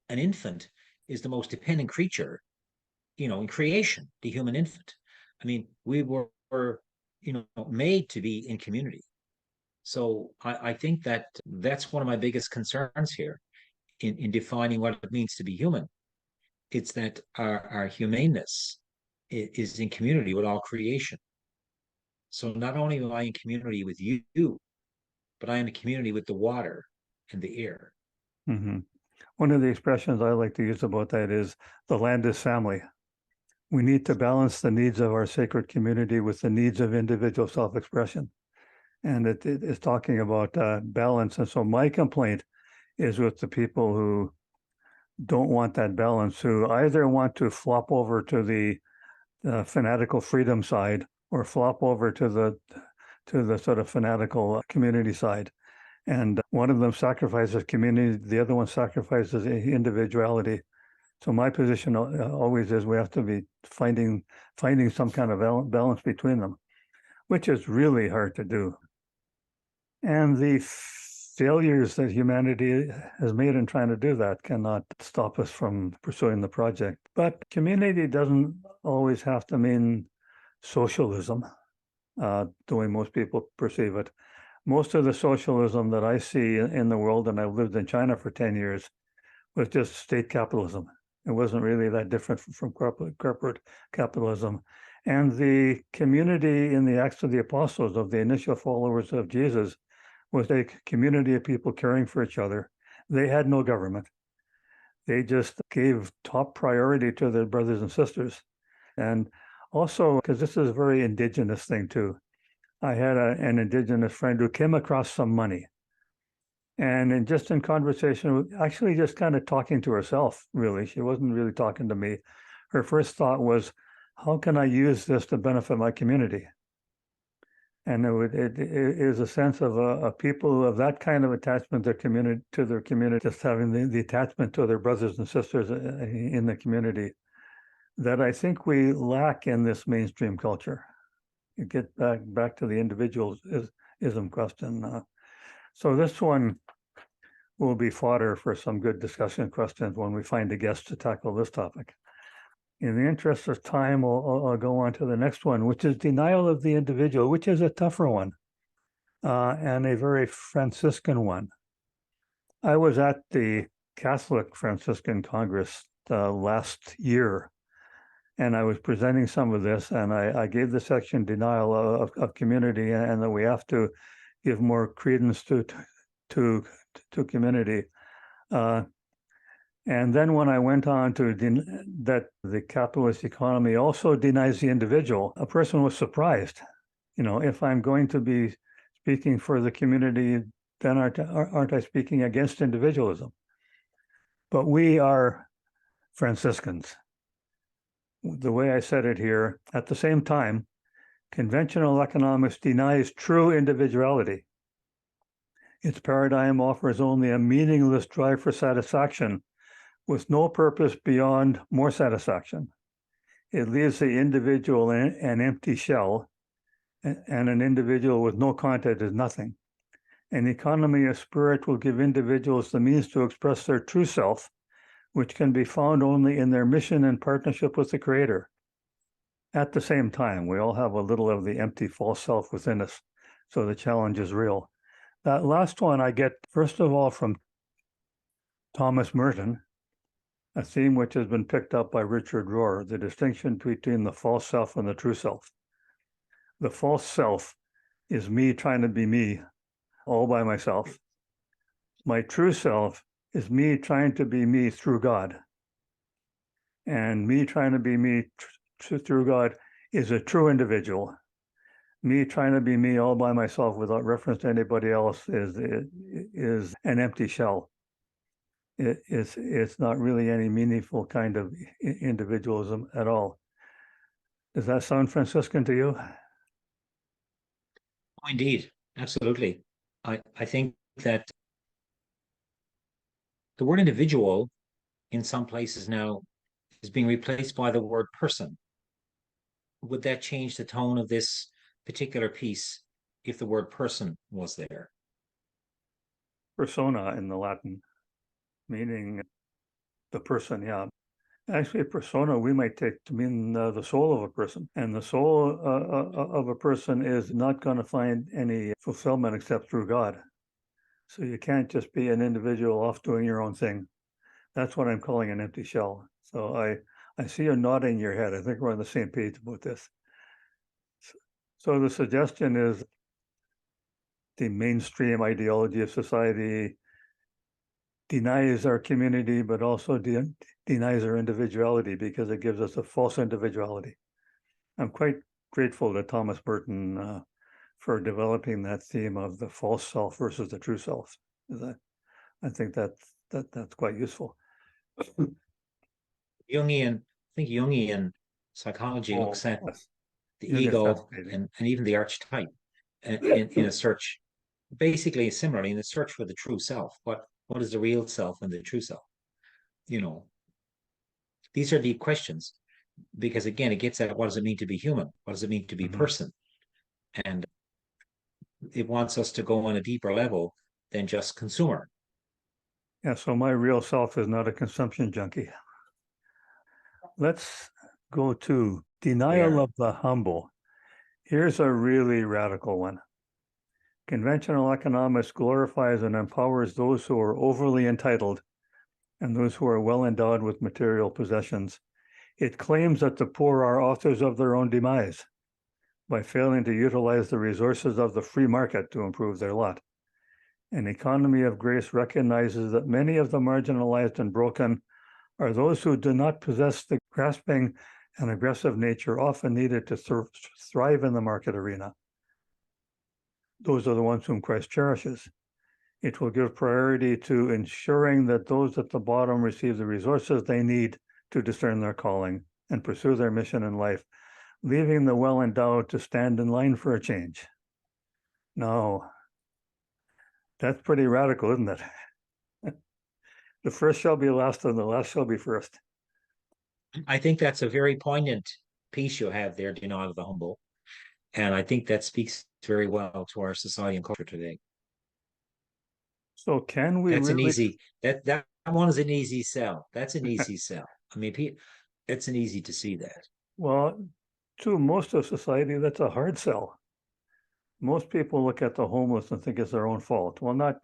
An infant is the most dependent creature, in creation, the human infant. I mean, we were made to be in community. So I think that's one of my biggest concerns here in defining what it means to be human. It's that our humaneness is in community with all creation. So not only am I in community with you, but I am in community with the water and the air. Mm-hmm. One of the expressions I like to use about that is the land is family. We need to balance the needs of our sacred community with the needs of individual self-expression. And it is talking about balance. And so my complaint is with the people who don't want that balance, who either want to flop over to the fanatical freedom side or flop over to the sort of fanatical community side. And one of them sacrifices community, the other one sacrifices individuality. So my position always is we have to be finding some kind of balance between them, which is really hard to do. And the failures that humanity has made in trying to do that cannot stop us from pursuing the project. But community doesn't always have to mean socialism, the way most people perceive it. Most of the socialism that I see in the world, and I've lived in China for 10 years, was just state capitalism. It wasn't really that different from corporate capitalism. And the community in the Acts of the Apostles, of the initial followers of Jesus, was a community of people caring for each other. They had no government. They just gave top priority to their brothers and sisters. And also, because this is a very indigenous thing too, I had an indigenous friend who came across some money. And just in conversation, actually just kind of talking to herself, really. She wasn't really talking to me. Her first thought was, how can I use this to benefit my community? And it is a sense of a people who have that kind of attachment to their community, just having the attachment to their brothers and sisters in the community, that I think we lack in this mainstream culture. You get back to the individualism question. So this one will be fodder for some good discussion questions when we find a guest to tackle this topic. In the interest of time, I'll go on to the next one, which is denial of the individual, which is a tougher one and a very Franciscan one. I was at the Catholic Franciscan Congress last year, and I was presenting some of this, and I gave the section denial of community, and that we have to give more credence to community. And then when I went on to that the capitalist economy also denies the individual, a person was surprised. If I'm going to be speaking for the community, then aren't I speaking against individualism? But we are Franciscans. The way I said it here, at the same time, conventional economics denies true individuality. Its paradigm offers only a meaningless drive for satisfaction with no purpose beyond more satisfaction. It leaves the individual in an empty shell, and an individual with no content is nothing. An economy of spirit will give individuals the means to express their true self, which can be found only in their mission and partnership with the Creator. At the same time, we all have a little of the empty false self within us, so the challenge is real. That last one I get, first of all, from Thomas Merton, a theme which has been picked up by Richard Rohr, the distinction between the false self and the true self. The false self is me trying to be me all by myself. My true self is me trying to be me through God. And me trying to be me through God is a true individual. Me trying to be me all by myself without reference to anybody else is an empty shell. It's not really any meaningful kind of individualism at all. Does that sound Franciscan to you? Oh, indeed, absolutely. I think that the word individual in some places now is being replaced by the word person. Would that change the tone of this particular piece if the word person was there? Persona in the Latin, meaning the person, yeah. Actually, persona we might take to mean the soul of a person. And the soul of a person is not going to find any fulfillment except through God. So you can't just be an individual off doing your own thing. That's what I'm calling an empty shell. So I see you nodding your head. I think we're on the same page about this. So the suggestion is the mainstream ideology of society denies our community, but also denies our individuality because it gives us a false individuality. I'm quite grateful that Thomas Merton for developing that theme of the false self versus the true self. I think that's quite useful. Jungian, I think Jungian psychology looks at Yes. the Jung is ego fascinating. and even the archetype in a search, basically similarly in a search for the true self. What is the real self and the true self? You know, these are deep questions because again, it gets at what does it mean to be human? What does it mean to be Mhm. person? And it wants us to go on a deeper level than just consumer. Yeah, so my real self is not a consumption junkie. Let's go to denial There. of the humble. Here's a really radical one. Conventional economics glorifies and empowers those who are overly entitled and those who are well endowed with material possessions. It claims that the poor are authors of their own demise by failing to utilize the resources of the free market to improve their lot. An economy of grace recognizes that many of the marginalized and broken are those who do not possess the grasping and aggressive nature often needed to thrive in the market arena. Those are the ones whom Christ cherishes. It will give priority to ensuring that those at the bottom receive the resources they need to discern their calling and pursue their mission in life, leaving the well-endowed to stand in line for a change. Now, that's pretty radical, isn't it? The first shall be last and the last shall be first. I think that's a very poignant piece you have there, Denial of the Humble. And I think that speaks very well to our society and culture today. So can we That's an really, easy that one is an easy sell. That's an easy sell. I mean, it's an easy to see that. well, to most of society, that's a hard sell. Most people look at the homeless and think it's their own fault. Well, not,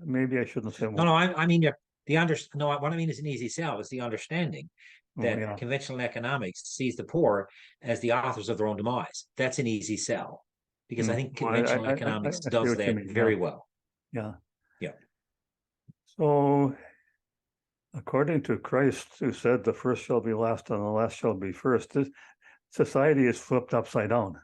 maybe I shouldn't say, No, well, no, I mean the under no, what I mean is an easy sell is the understanding oh, that yeah. conventional economics sees the poor as the authors of their own demise. That's an easy sell because I think Well, conventional economics I see does what you that mean. Yeah. very well. Yeah. Yeah. So according to Christ, who said the first shall be last and the last shall be first, this society is flipped upside down.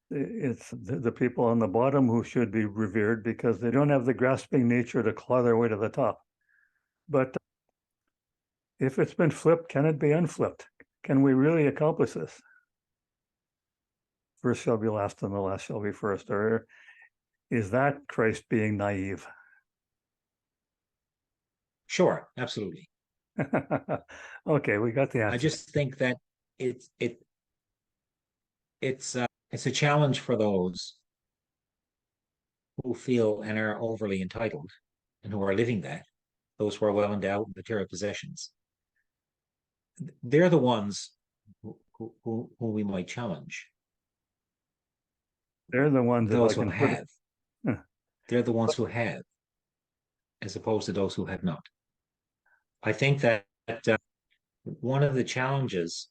It's the people on the bottom who should be revered because they don't have the grasping nature to claw their way to the top. But if it's been flipped, can it be unflipped? Can we really accomplish this? First shall be last and the last shall be first. Or is that Christ being naive? Sure, absolutely. Okay, we got the I answer. just think that it's it it's a challenge for those who feel and are overly entitled and who are living that, those who are well endowed with material possessions. They're the ones who we might challenge. They're the ones, if I Those who can put have, it, they're the ones who have, as opposed to those who have not. I think that one of the challenges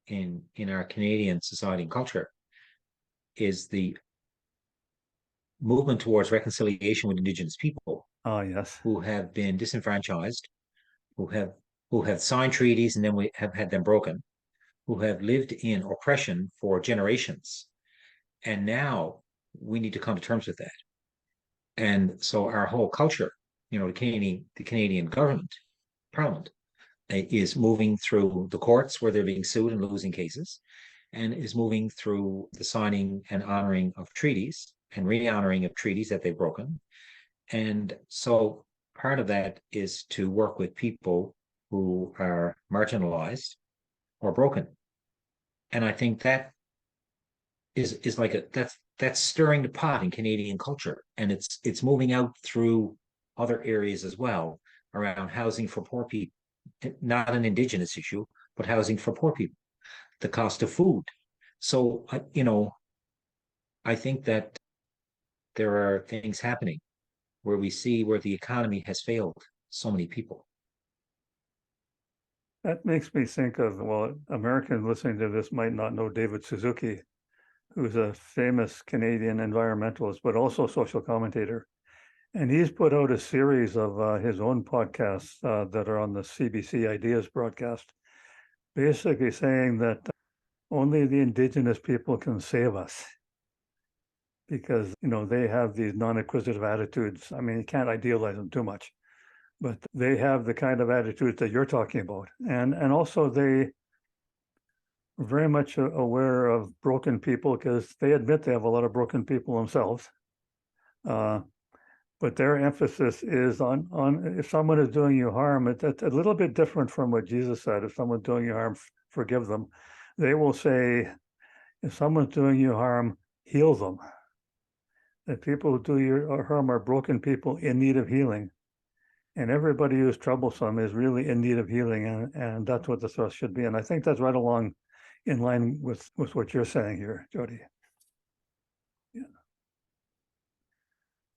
in our Canadian society and culture is the movement towards reconciliation with Indigenous people oh, yes. who have been disenfranchised, who have who have signed treaties and then we have had them broken, who have lived in oppression for generations, and now we need to come to terms with that. And so our whole culture, the Canadian government, Parliament, is moving through the courts where they're being sued and losing cases, and is moving through the signing and honoring of treaties and re-honoring of treaties that they've broken. And so part of that is to work with people who are marginalized or broken. And I think that is like that's stirring the pot in Canadian culture, and it's moving out through other areas as well around housing for poor people, not an Indigenous issue, but housing for poor people, the cost of food. So I think that there are things happening where we see where the economy has failed so many people. That makes me think of, well, Americans listening to this might not know David Suzuki, who's a famous Canadian environmentalist, but also social commentator. And he's put out a series of his own podcasts that are on the CBC Ideas broadcast, basically saying that only the Indigenous people can save us. because, they have these non-acquisitive attitudes. I mean, you can't idealize them too much, but they have the kind of attitudes that you're talking about. And also they are very much aware of broken people, because they admit they have a lot of broken people themselves. But their emphasis is on if someone is doing you harm, it's a little bit different from what Jesus said. If someone's doing you harm, forgive them. They will say, if someone's doing you harm, heal them. That people who do you harm are broken people in need of healing. And everybody who's troublesome is really in need of healing. And that's what the thrust should be. And I think that's right along in line with what you're saying here, Jotie. Yeah.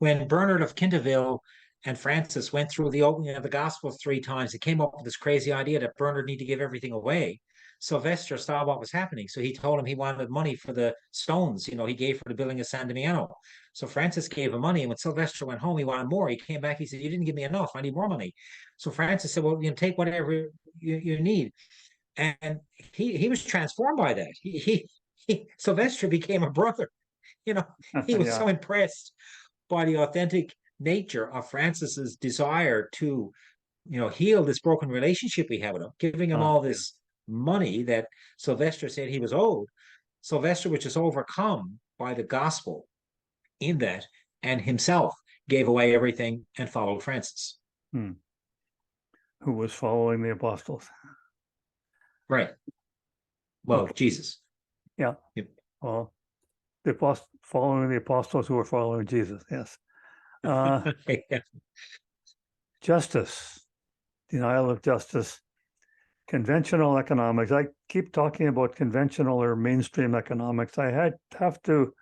When Bernard of Canterville and Francis went through the opening of the Gospels 3 times, they came up with this crazy idea that Bernard needed to give everything away. Sylvester saw what was happening, so he told him he wanted money for the stones, he gave for the building of San Damiano. So Francis gave him money, and when Sylvester went home, he wanted more. He came back, he said, "You didn't give me enough. I need more money." So Francis said, "Well, take whatever you need." And he was transformed by that. Sylvester became a brother. He was Yeah. so impressed by the authentic nature of Francis's desire to, heal this broken relationship we have with him, giving him all Yeah. this money that Sylvester said he was owed. Sylvester was just overcome by the gospel in that, and himself gave away everything and followed Francis. Who was following the apostles. Right. Well, Okay. Jesus. Yeah. Yep. Well, following the apostles who were following Jesus. Yes. Justice, denial of justice, conventional economics. I keep talking about conventional or mainstream economics. I have to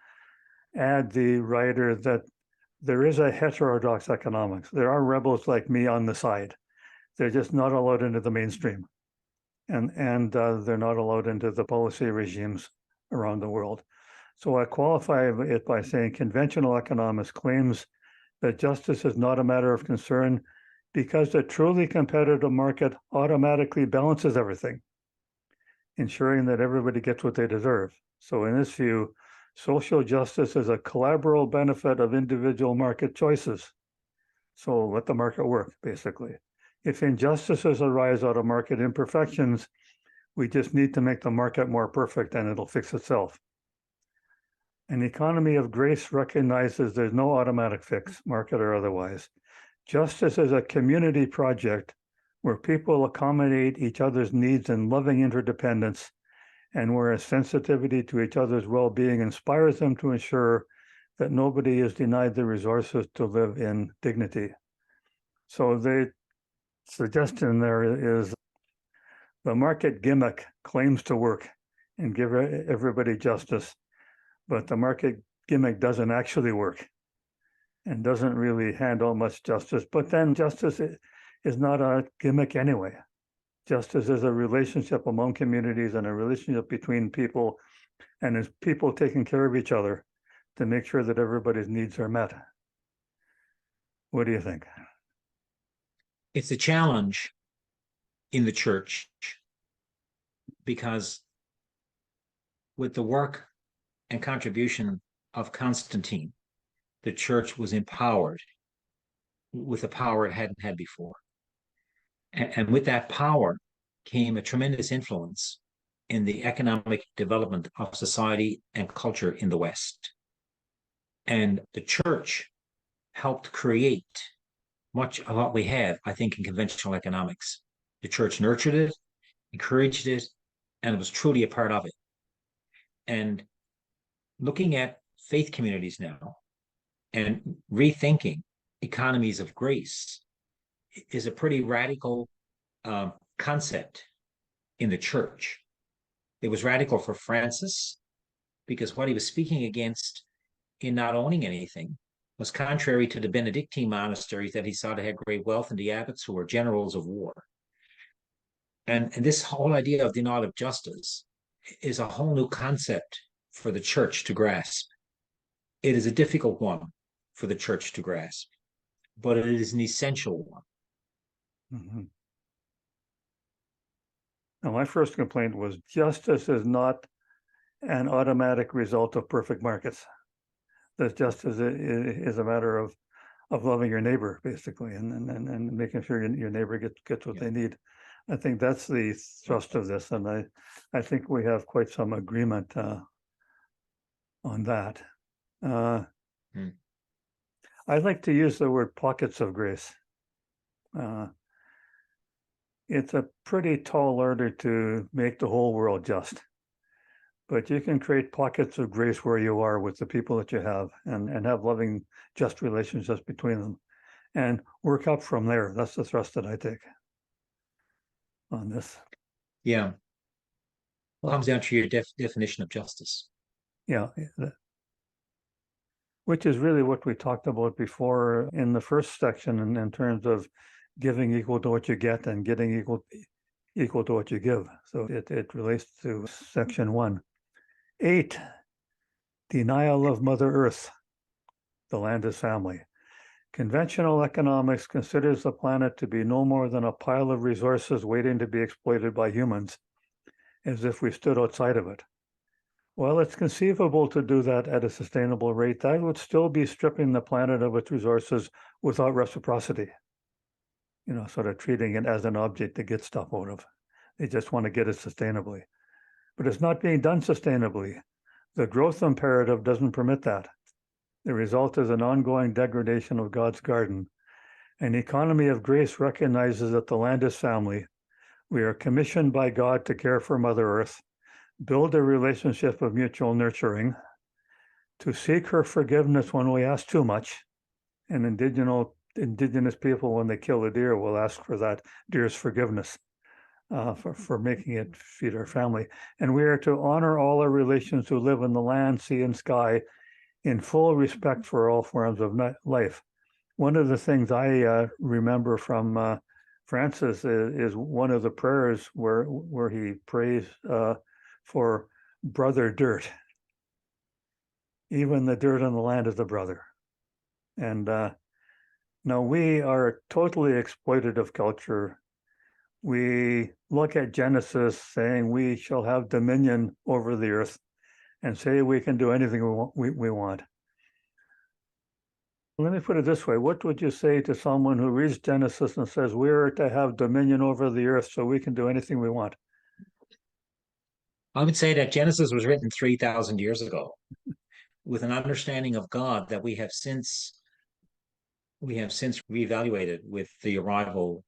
add the writer that there is a heterodox economics. There are rebels like me on the side. They're just not allowed into the mainstream, and they're not allowed into the policy regimes around the world. So I qualify it by saying conventional economics claims that justice is not a matter of concern because the truly competitive market automatically balances everything, ensuring that everybody gets what they deserve. So in this view, social justice is a collateral benefit of individual market choices. So let the market work, basically. If injustices arise out of market imperfections, we just need to make the market more perfect and it'll fix itself. An economy of grace recognizes there's no automatic fix, market or otherwise. Justice is a community project where people accommodate each other's needs in loving interdependence, and where a sensitivity to each other's well-being inspires them to ensure that nobody is denied the resources to live in dignity. So the suggestion there is the market gimmick claims to work and give everybody justice, but the market gimmick doesn't actually work and doesn't really handle much justice. But then justice is not a gimmick anyway. Justice is a relationship among communities and a relationship between people, and is people taking care of each other to make sure that everybody's needs are met. What do you think? It's a challenge in the church because with the work and contribution of Constantine, the church was empowered with a power it hadn't had before. And with that power came a tremendous influence in the economic development of society and culture in the West. And the church helped create much of what we have, I think, in conventional economics. The church nurtured it, encouraged it, and it was truly a part of it. And looking at faith communities now and rethinking economies of grace is a pretty radical concept in the church. It was radical for Francis because what he was speaking against in not owning anything was contrary to the Benedictine monasteries that he saw that had great wealth and the abbots who were generals of war. And this whole idea of denial of justice is a whole new concept for the church to grasp. It is a difficult one for the church to grasp, but it is an essential one. Mm-hmm. Now, my first complaint was justice is not an automatic result of perfect markets. that justice is a matter of loving your neighbor, basically, and making sure your neighbor gets what Yeah. they need. I think that's the thrust of this, and I think we have quite some agreement on that. Hmm. I like to use the word pockets of grace. It's a pretty tall order to make the whole world just, but you can create pockets of grace where you are with the people that you have, and have loving, just relationships between them, and work up from there. That's the thrust that I take on this. Yeah. Well, it comes down to your definition of justice. Yeah, which is really what we talked about before in the first section, in terms of giving equal to what you get and getting equal to what you give. So it relates to section 1. 8, denial of Mother Earth. The land is family. Conventional economics considers the planet to be no more than a pile of resources waiting to be exploited by humans, as if we stood outside of it. While it's conceivable to do that at a sustainable rate, that would still be stripping the planet of its resources without reciprocity. Sort of treating it as an object to get stuff out of. They just want to get it sustainably. But it's not being done sustainably. The growth imperative doesn't permit that. The result is an ongoing degradation of God's garden. An economy of grace recognizes that the land is family. We are commissioned by God to care for Mother Earth, build a relationship of mutual nurturing, to seek her forgiveness when we ask too much. And indigenous people, when they kill a deer, will ask for that deer's forgiveness for making it feed our family. And we are to honor all our relations who live in the land, sea, and sky in full respect for all forms of life. One of the things I remember from Francis is one of the prayers where he prays for brother dirt. Even the dirt on the land is a brother. And now we are a totally exploitative culture. We look at Genesis saying we shall have dominion over the earth and say we can do anything we want. Let me put it this way. What would you say to someone who reads Genesis and says we are to have dominion over the earth so we can do anything we want? I would say that Genesis was written 3,000 years ago with an understanding of God that we have since reevaluated with the arrival,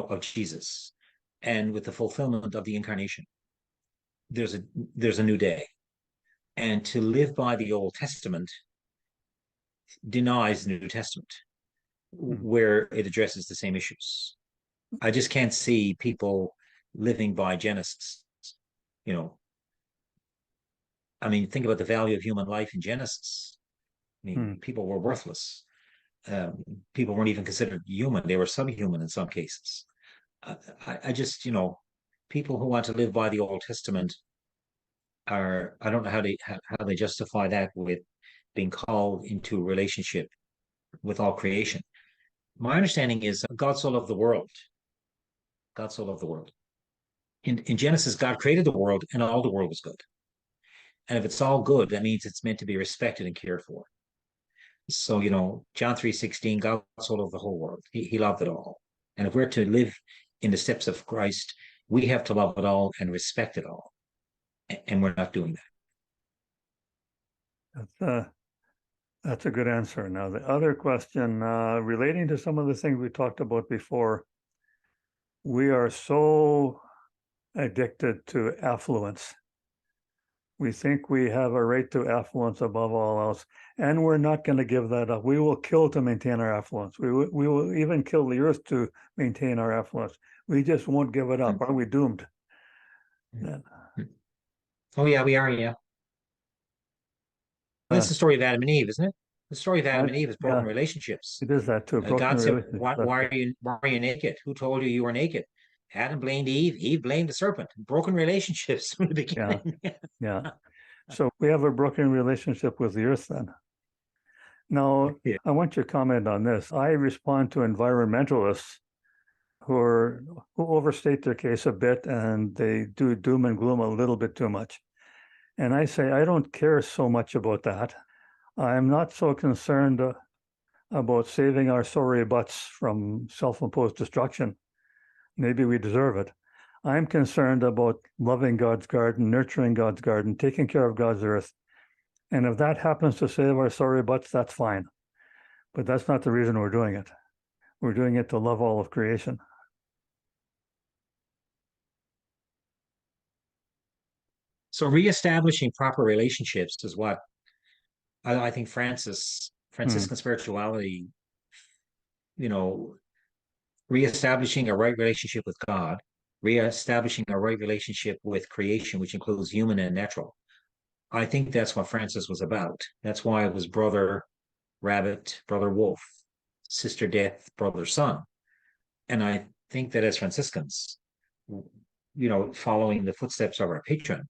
of Jesus, and with the fulfillment of the incarnation. There's a new day. And to live by the Old Testament denies the New Testament, where it addresses the same issues. I just can't see people living by Genesis. You know, I mean, think about the value of human life in Genesis. I mean, people were worthless. People weren't even considered human; they were subhuman in some cases. I just, people who want to live by the Old Testament I don't know how they justify that with being called into a relationship with all creation. My understanding is God so loved the world. God so loved the world. In Genesis, God created the world and all the world was good. And if it's all good, that means it's meant to be respected and cared for. So, John 3:16, God so loved the whole world. He loved it all. And if we're to live in the steps of Christ, we have to love it all and respect it all. And we're not doing that. That's a good answer. Now, the other question relating to some of the things we talked about before, we are so addicted to affluence. We think we have a right to affluence above all else, and we're not going to give that up. We will kill to maintain our affluence. We will even kill the earth to maintain our affluence. We just won't give it up. Are we doomed? Yeah. Oh, yeah, we are. Yeah. That's the story of Adam and Eve, isn't it? The story of Adam and Eve is broken relationships. It is that too. God said, why are you naked? Who told you you were naked? Adam blamed Eve. Eve blamed the serpent. Broken relationships from the beginning. Yeah. So we have a broken relationship with the earth then. Now, I want your comment on this. I respond to environmentalists who overstate their case a bit, and they do doom and gloom a little bit too much. And I say, I don't care so much about that. I'm not so concerned about saving our sorry butts from self-imposed destruction. Maybe we deserve it. I'm concerned about loving God's garden, nurturing God's garden, taking care of God's earth. And if that happens to save our sorry butts, that's fine. But that's not the reason we're doing it. We're doing it to love all of creation. So reestablishing proper relationships is what I think Franciscan spirituality, you know, reestablishing a right relationship with God, reestablishing a right relationship with creation, which includes human and natural. I think that's what Francis was about. That's why it was brother rabbit, brother wolf, sister death, brother sun. And I think that as Franciscans, following the footsteps of our patron,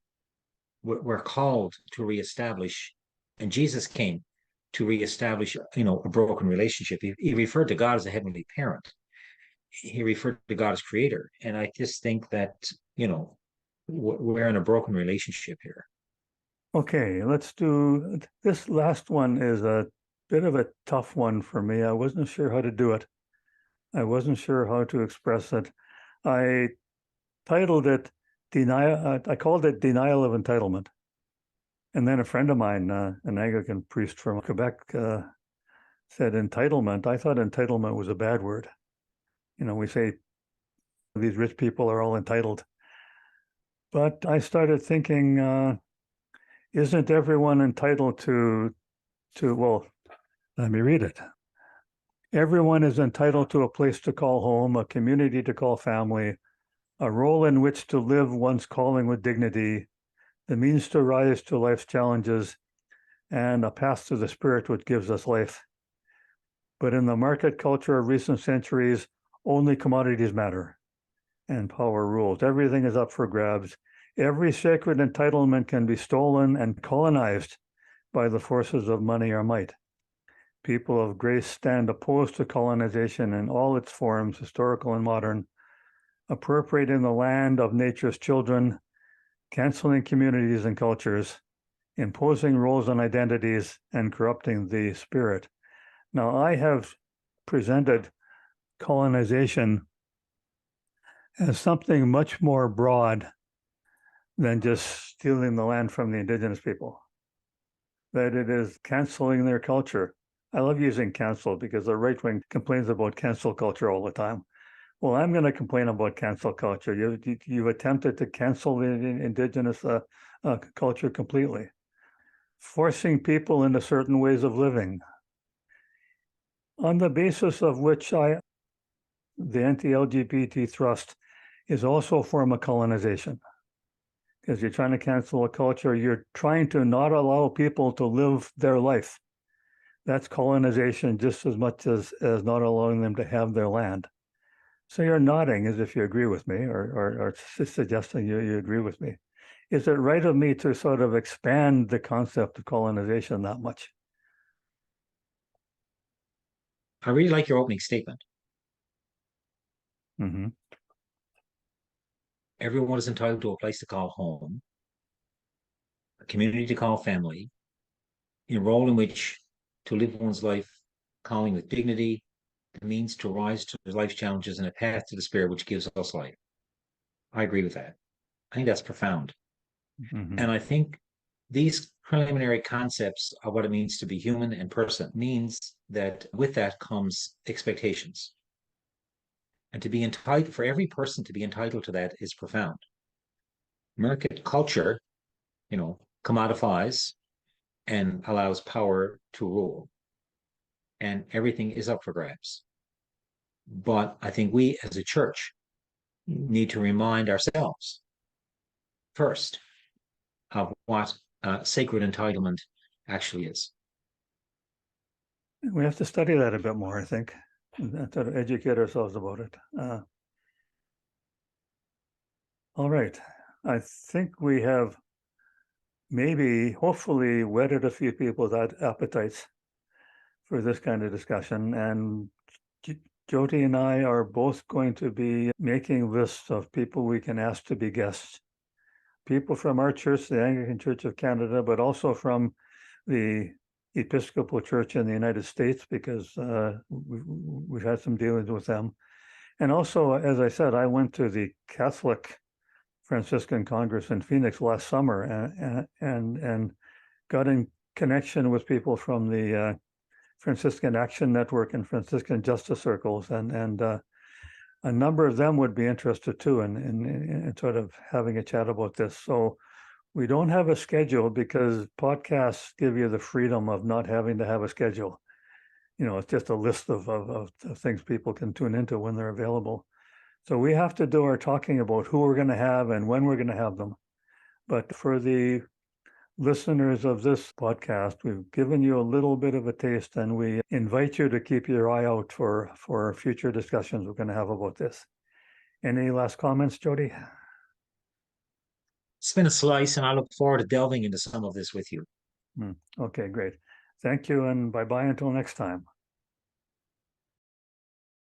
we're called to reestablish, and Jesus came to reestablish, a broken relationship. He referred to God as a heavenly parent. He referred to God as creator. And I just think that, we're in a broken relationship here. Okay, let's do this last one is a bit of a tough one for me. I wasn't sure how to do it. I wasn't sure how to express it. I titled it Denial. I called it Denial of Entitlement. And then a friend of mine, an Anglican priest from Quebec, said entitlement. I thought entitlement was a bad word. We say these rich people are all entitled. But I started thinking, isn't everyone entitled well, let me read it. Everyone is entitled to a place to call home, a community to call family, a role in which to live one's calling with dignity, the means to rise to life's challenges, and a path to the spirit which gives us life. But in the market culture of recent centuries, only commodities matter and power rules. Everything is up for grabs. Every sacred entitlement can be stolen and colonized by the forces of money or might. People of grace stand opposed to colonization in all its forms, historical and modern, appropriating the land of nature's children, canceling communities and cultures, imposing roles and identities, and corrupting the spirit. Now, I have presented colonization as something much more broad than just stealing the land from the indigenous people, that it is canceling their culture. I love using cancel because the right wing complains about cancel culture all the time. Well, I'm going to complain about cancel culture. You attempted to cancel the indigenous culture completely, forcing people into certain ways of living, on the basis of which the anti-LGBT thrust is also a form of colonization. Because you're trying to cancel a culture, you're trying to not allow people to live their life. That's colonization just as much as not allowing them to have their land. So you're nodding as if you agree with me, or suggesting you agree with me. Is it right of me to sort of expand the concept of colonization that much? I really like your opening statement. Mm-hmm. Everyone is entitled to a place to call home, a community to call family, a role in which to live one's life calling with dignity, the means to rise to life's challenges, and a path to the spirit which gives us life. I agree with that. I think that's profound. Mm-hmm. And I think these preliminary concepts of what it means to be human and person means that with that comes expectations. And to be entitled, for every person to be entitled to that is profound. Market culture, commodifies and allows power to rule. And everything is up for grabs. But I think we as a church need to remind ourselves first of what sacred entitlement actually is. We have to study that a bit more, I think, and sort of educate ourselves about it. All right. I think we have maybe, hopefully, whetted a few people's appetites for this kind of discussion. And Jotie and I are both going to be making lists of people we can ask to be guests. People from our church, the Anglican Church of Canada, but also from the Episcopal Church in the United States because we've had some dealings with them. And also, as I said, I went to the Catholic Franciscan Congress in Phoenix last summer and got in connection with people from the Franciscan Action Network and Franciscan Justice Circles, and a number of them would be interested too in sort of having a chat about this. So we don't have a schedule because podcasts give you the freedom of not having to have a schedule. It's just a list of things people can tune into when they're available. So we have to do our talking about who we're going to have and when we're going to have them. But for the listeners of this podcast, we've given you a little bit of a taste, and we invite you to keep your eye out for future discussions we're going to have about this. Any last comments, Jotie? It's been a slice, and I look forward to delving into some of this with you. Okay, great. Thank you, and bye-bye until next time.